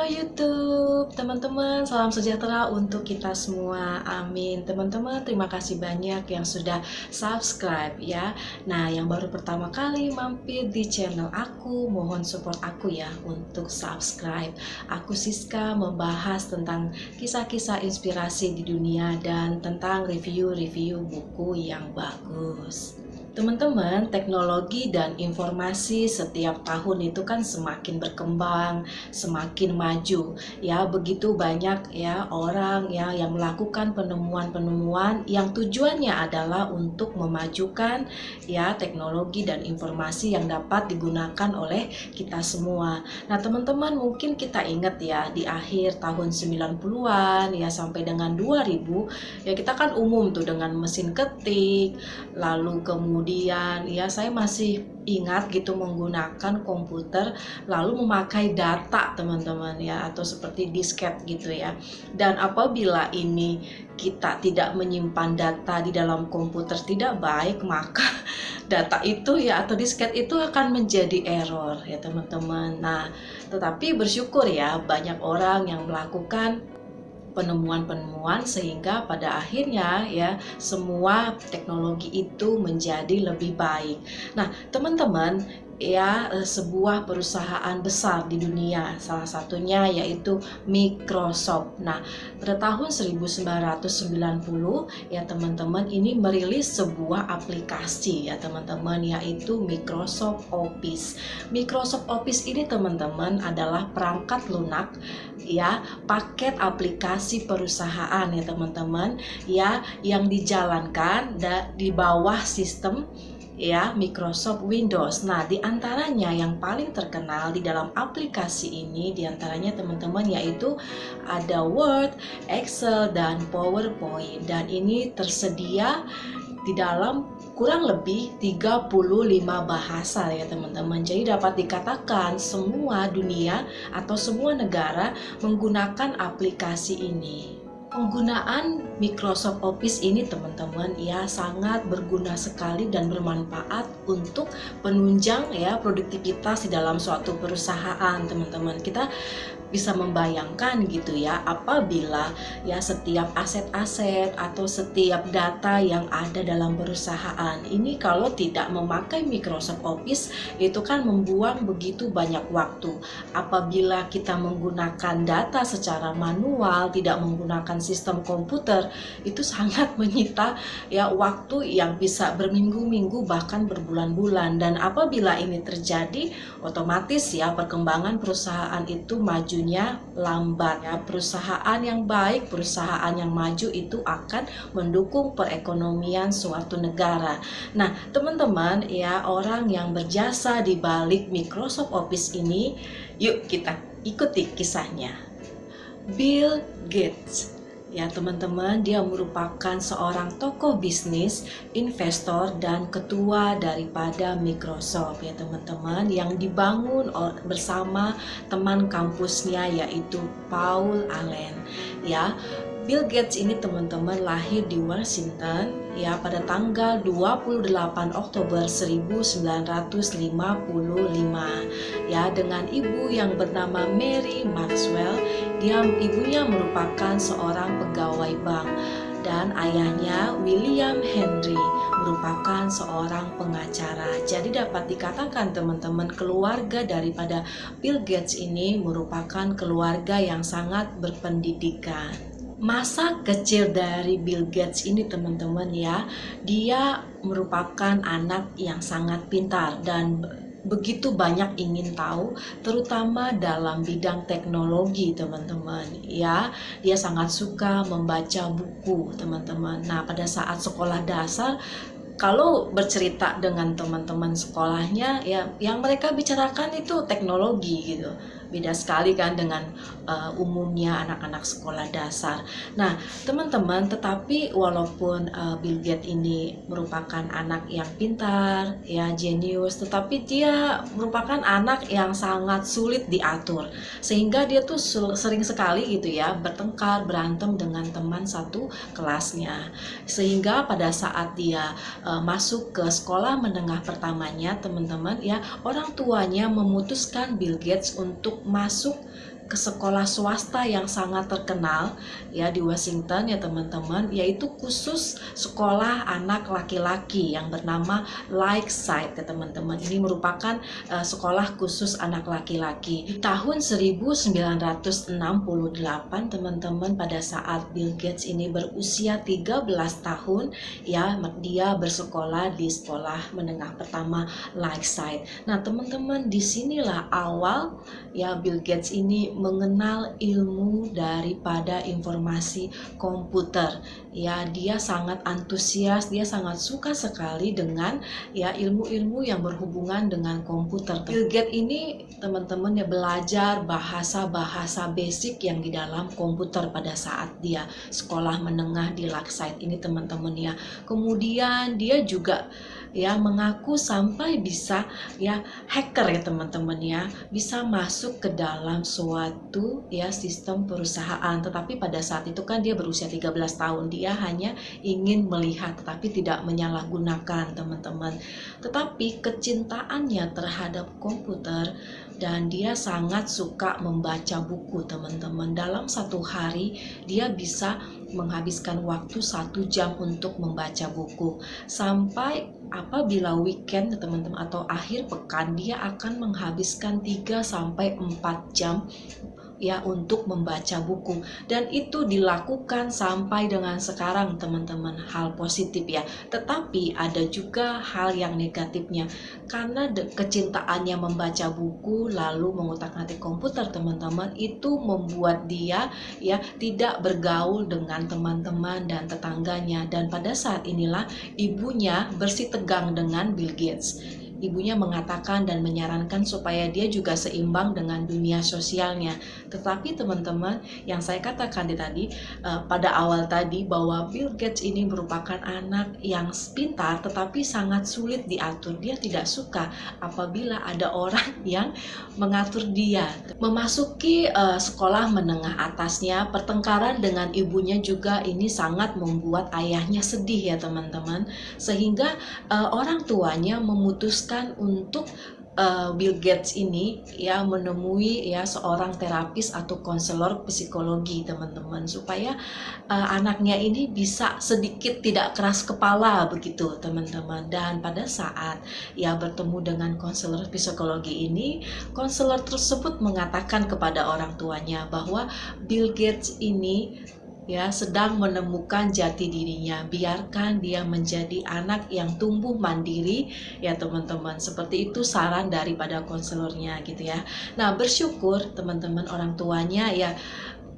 Halo YouTube, teman-teman, salam sejahtera untuk kita semua. Amin. Teman-teman, terima kasih banyak yang sudah subscribe ya. Nah, yang baru pertama kali mampir di channel aku, mohon support aku ya untuk subscribe. Aku Siska membahas tentang kisah-kisah inspirasi di dunia dan tentang review-review buku yang bagus. Teman-teman, teknologi dan informasi setiap tahun itu kan semakin berkembang, semakin maju. Ya, begitu banyak ya orang ya yang melakukan penemuan-penemuan yang tujuannya adalah untuk memajukan ya teknologi dan informasi yang dapat digunakan oleh kita semua. Nah, teman-teman, mungkin kita ingat ya di akhir tahun 90-an ya sampai dengan 2000 ya kita kan umum tuh dengan mesin ketik, lalu kemudian ya saya masih ingat gitu menggunakan komputer lalu memakai data teman-teman ya, atau seperti disket gitu ya. Dan apabila ini kita tidak menyimpan data di dalam komputer tidak baik, maka data itu ya atau disket itu akan menjadi error ya teman-teman. Nah, tetapi bersyukur ya banyak orang yang melakukan penemuan-penemuan sehingga pada akhirnya ya semua teknologi itu menjadi lebih baik. Nah, teman-teman, ya sebuah perusahaan besar di dunia salah satunya yaitu Microsoft. Nah, pada tahun 1990 ya teman-teman ini merilis sebuah aplikasi ya teman-teman, yaitu Microsoft Office. Microsoft Office ini teman-teman adalah perangkat lunak ya, paket aplikasi perusahaan ya teman-teman ya yang dijalankan di bawah sistem ya Microsoft Windows. Nah, diantaranya yang paling terkenal di dalam aplikasi ini diantaranya teman-teman yaitu ada Word, Excel, dan PowerPoint, dan ini tersedia di dalam kurang lebih 35 bahasa ya teman-teman. Jadi dapat dikatakan semua dunia atau semua negara menggunakan aplikasi ini. Penggunaan Microsoft Office ini teman-teman ya sangat berguna sekali dan bermanfaat untuk penunjang ya produktivitas di dalam suatu perusahaan teman-teman. Kita bisa membayangkan gitu ya, apabila ya setiap aset-aset atau setiap data yang ada dalam perusahaan ini kalau tidak memakai Microsoft Office itu kan membuang begitu banyak waktu. Apabila kita menggunakan data secara manual, tidak menggunakan sistem komputer, itu sangat menyita ya waktu yang bisa berminggu-minggu bahkan berbulan-bulan. Dan apabila ini terjadi, otomatis ya perkembangan perusahaan itu majunya lambat ya. Perusahaan yang baik, perusahaan yang maju itu akan mendukung perekonomian suatu negara. Nah, teman-teman ya, orang yang berjasa di balik Microsoft Office ini, yuk kita ikuti kisahnya. Bill Gates. Ya teman-teman, dia merupakan seorang tokoh bisnis, investor, dan ketua daripada Microsoft ya teman-teman, yang dibangun bersama teman kampusnya yaitu Paul Allen ya. Bill Gates ini teman-teman lahir di Washington ya pada tanggal 28 Oktober 1955 ya, dengan ibu yang bernama Mary Maxwell. Ibunya merupakan seorang pegawai bank dan ayahnya William Henry merupakan seorang pengacara. Jadi dapat dikatakan teman-teman, keluarga daripada Bill Gates ini merupakan keluarga yang sangat berpendidikan. Masa kecil dari Bill Gates ini teman-teman ya, dia merupakan anak yang sangat pintar dan begitu banyak ingin tahu, terutama dalam bidang teknologi teman-teman ya. Dia sangat suka membaca buku teman-teman. Nah, pada saat sekolah dasar, kalau bercerita dengan teman-teman sekolahnya ya, yang mereka bicarakan itu teknologi gitu. Beda sekali kan dengan umumnya anak-anak sekolah dasar. Nah, teman-teman, tetapi walaupun Bill Gates ini merupakan anak yang pintar, ya jenius, tetapi dia merupakan anak yang sangat sulit diatur. Sehingga dia tuh sering sekali gitu ya bertengkar, berantem dengan teman satu kelasnya. Sehingga pada saat dia masuk ke sekolah menengah pertamanya teman-teman ya, orang tuanya memutuskan Bill Gates untuk masuk ke sekolah swasta yang sangat terkenal ya di Washington ya teman-teman, yaitu khusus sekolah anak laki-laki yang bernama Lakeside ya teman-teman. Ini merupakan sekolah khusus anak laki-laki. Di tahun 1968 teman-teman, pada saat Bill Gates ini berusia 13 tahun ya, dia bersekolah di sekolah menengah pertama Lakeside. Nah teman-teman, disinilah awal ya Bill Gates ini mengenal ilmu daripada informasi komputer. Ya, dia sangat antusias, dia sangat suka sekali dengan ya ilmu-ilmu yang berhubungan dengan komputer. Bill Gates ini teman-teman ya belajar bahasa-bahasa basic yang di dalam komputer pada saat dia sekolah menengah di Lakeside ini teman-teman ya. Kemudian dia juga ya mengaku sampai bisa ya hacker ya teman-teman ya, bisa masuk ke dalam suatu ya sistem perusahaan. Tetapi pada saat itu kan dia berusia 13 tahun, dia hanya ingin melihat tetapi tidak menyalahgunakan teman-teman. Tetapi kecintaannya terhadap komputer dan dia sangat suka membaca buku teman-teman. Dalam satu hari dia bisa menghabiskan waktu 1 jam untuk membaca buku. Sampai apabila weekend teman-teman atau akhir pekan, dia akan menghabiskan 3-4 jam ya untuk membaca buku, dan itu dilakukan sampai dengan sekarang teman-teman. Hal positif ya, tetapi ada juga hal yang negatifnya karena kecintaannya membaca buku lalu mengutak-atik komputer teman-teman, itu membuat dia ya tidak bergaul dengan teman-teman dan tetangganya. Dan pada saat inilah ibunya bersitegang dengan Bill Gates. Ibunya mengatakan dan menyarankan supaya dia juga seimbang dengan dunia sosialnya. Tetapi teman-teman, yang saya katakan tadi pada awal tadi, bahwa Bill Gates ini merupakan anak yang pintar tetapi sangat sulit diatur. Dia tidak suka apabila ada orang yang mengatur dia. Memasuki sekolah menengah atasnya, pertengkaran dengan ibunya juga ini sangat membuat ayahnya sedih ya teman-teman. Sehingga orang tuanya memutuskan untuk Bill Gates ini ya menemui ya seorang terapis atau konselor psikologi teman-teman, supaya anaknya ini bisa sedikit tidak keras kepala begitu teman-teman. Dan pada saat ya bertemu dengan konselor psikologi ini, konselor tersebut mengatakan kepada orang tuanya bahwa Bill Gates ini ya sedang menemukan jati dirinya. Biarkan dia menjadi anak yang tumbuh mandiri ya teman-teman. Seperti itu saran daripada konselornya gitu ya. Nah, bersyukur teman-teman orang tuanya ya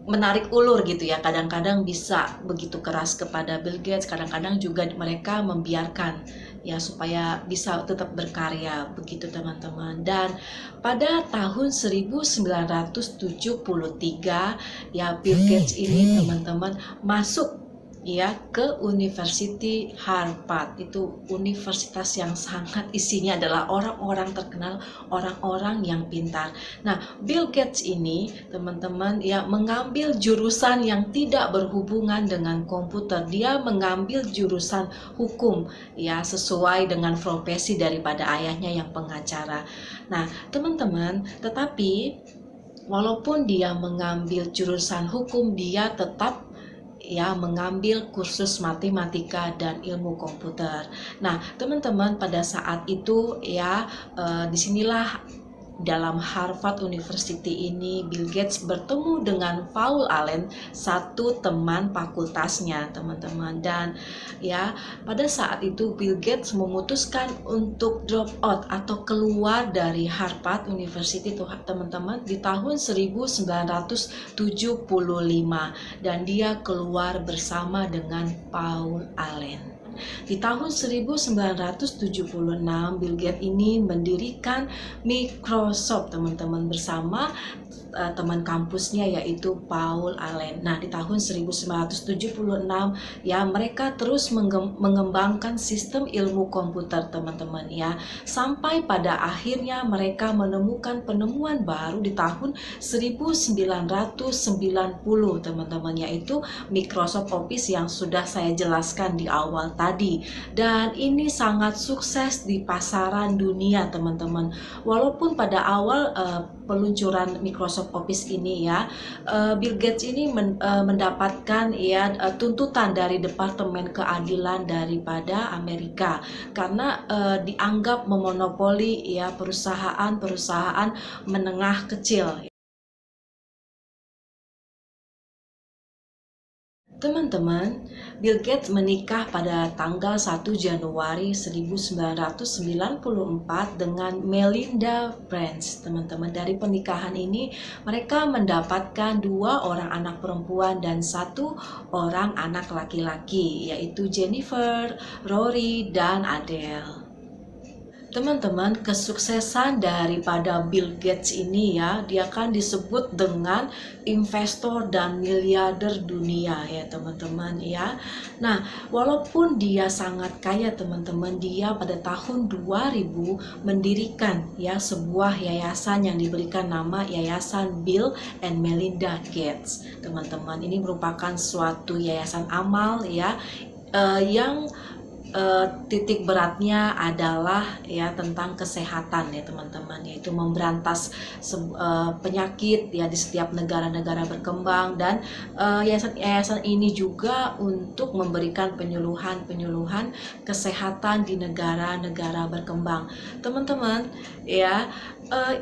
menarik ulur gitu ya. Kadang-kadang bisa begitu keras kepada Bill Gates, kadang-kadang juga mereka membiarkan ya supaya bisa tetap berkarya begitu teman-teman. Dan pada tahun 1973 ya Bill Gates ini teman-teman masuk ya ke University Harvard. Itu universitas yang sangat isinya adalah orang-orang terkenal, orang-orang yang pintar. Nah, Bill Gates ini teman-teman ya mengambil jurusan yang tidak berhubungan dengan komputer. Dia mengambil jurusan hukum ya, sesuai dengan profesi daripada ayahnya yang pengacara. Nah, teman-teman, tetapi walaupun dia mengambil jurusan hukum, dia tetap ya mengambil kursus matematika dan ilmu komputer. Nah, teman-teman, pada saat itu ya disinilah dalam Harvard University ini Bill Gates bertemu dengan Paul Allen, satu teman fakultasnya teman-teman. Dan ya pada saat itu Bill Gates memutuskan untuk drop out atau keluar dari Harvard University teman-teman di tahun 1975, dan dia keluar bersama dengan Paul Allen. Di tahun 1976 Bill Gates ini mendirikan Microsoft teman-teman bersama teman kampusnya yaitu Paul Allen. Nah, di tahun 1976 ya mereka terus mengembangkan sistem ilmu komputer teman-teman ya, sampai pada akhirnya mereka menemukan penemuan baru di tahun 1990 teman-teman, yaitu Microsoft Office yang sudah saya jelaskan di awal tadi. Dan ini sangat sukses di pasaran dunia teman-teman. Walaupun pada awal peluncuran Microsoft Office ini ya, Bill Gates ini mendapatkan ya tuntutan dari Departemen Keadilan daripada Amerika karena dianggap memonopoli ya perusahaan-perusahaan menengah kecil. Teman-teman, Bill Gates menikah pada tanggal 1 Januari 1994 dengan Melinda Branch. Teman-teman, dari pernikahan ini mereka mendapatkan 2 orang anak perempuan dan 1 orang anak laki-laki, yaitu Jennifer, Rory, dan Adele. Teman-teman, kesuksesan daripada Bill Gates ini ya, dia kan disebut dengan investor dan miliarder dunia ya teman-teman ya. Nah, walaupun dia sangat kaya teman-teman, dia pada tahun 2000 mendirikan ya sebuah yayasan yang diberikan nama Yayasan Bill and Melinda Gates. Teman-teman, ini merupakan suatu yayasan amal ya, yang titik beratnya adalah ya tentang kesehatan ya teman-teman, yaitu memberantas penyakit ya di setiap negara-negara berkembang, dan yayasan ini juga untuk memberikan penyuluhan kesehatan di negara-negara berkembang. Teman-teman ya,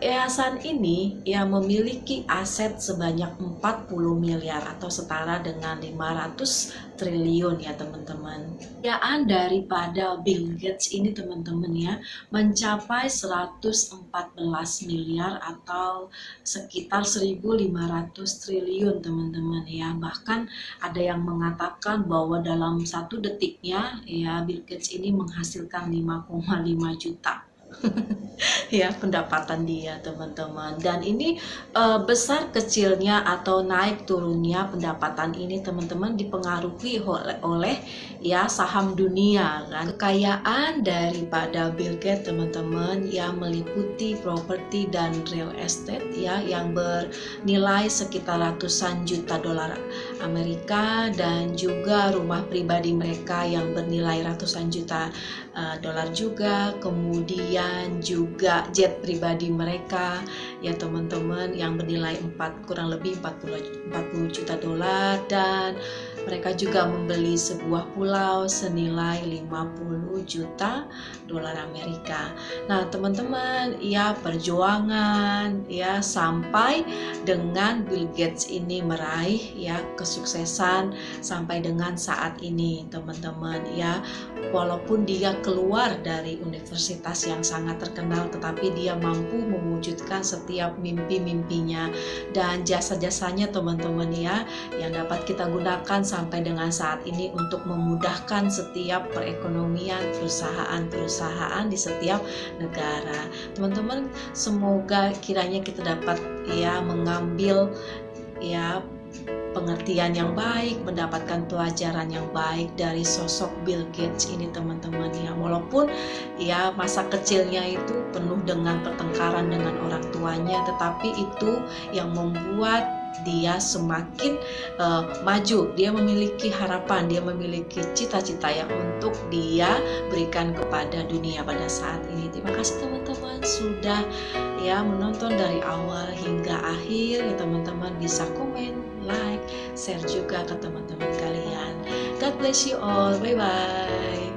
yayasan ini ya memiliki aset sebanyak 40 miliar atau setara dengan 500 triliun ya teman-teman. Kekayaan daripada Bill Gates ini teman-teman ya mencapai 114 miliar atau sekitar 1.500 triliun teman-teman ya. Bahkan ada yang mengatakan bahwa dalam 1 detiknya ya Bill Gates ini menghasilkan 5,5 juta ya pendapatan dia teman-teman. Dan ini besar kecilnya atau naik turunnya pendapatan ini teman-teman dipengaruhi oleh ya saham dunia kan. Kekayaan daripada Bill Gates teman-teman ya meliputi properti dan real estate ya yang bernilai sekitar ratusan juta dolar Amerika, dan juga rumah pribadi mereka yang bernilai ratusan juta dolar juga, kemudian juga jet pribadi mereka ya teman-teman yang bernilai kurang lebih 40 juta dolar, dan mereka juga membeli sebuah pulau senilai 50 juta dolar Amerika. Nah teman-teman ya, perjuangan ya sampai dengan Bill Gates ini meraih ya kesuksesan sampai dengan saat ini teman-teman ya. Walaupun dia keluar dari universitas yang sangat terkenal, tetapi dia mampu mewujudkan setiap mimpi-mimpinya dan jasa-jasanya teman-teman ya yang dapat kita gunakan sampai dengan saat ini untuk memudahkan setiap perekonomian perusahaan-perusahaan di setiap negara. Teman-teman, semoga kiranya kita dapat ya mengambil ya pengertian yang baik, mendapatkan pelajaran yang baik dari sosok Bill Gates ini teman-teman ya. Walaupun ya masa kecilnya itu penuh dengan pertengkaran dengan orang tuanya, tetapi itu yang membuat dia semakin maju. Dia memiliki harapan, dia memiliki cita-cita yang untuk dia berikan kepada dunia pada saat ini. Terima kasih teman-teman sudah ya menonton dari awal hingga akhir ya teman-teman. Bisa komen, like, share juga ke teman-teman kalian. God bless you all. Bye bye.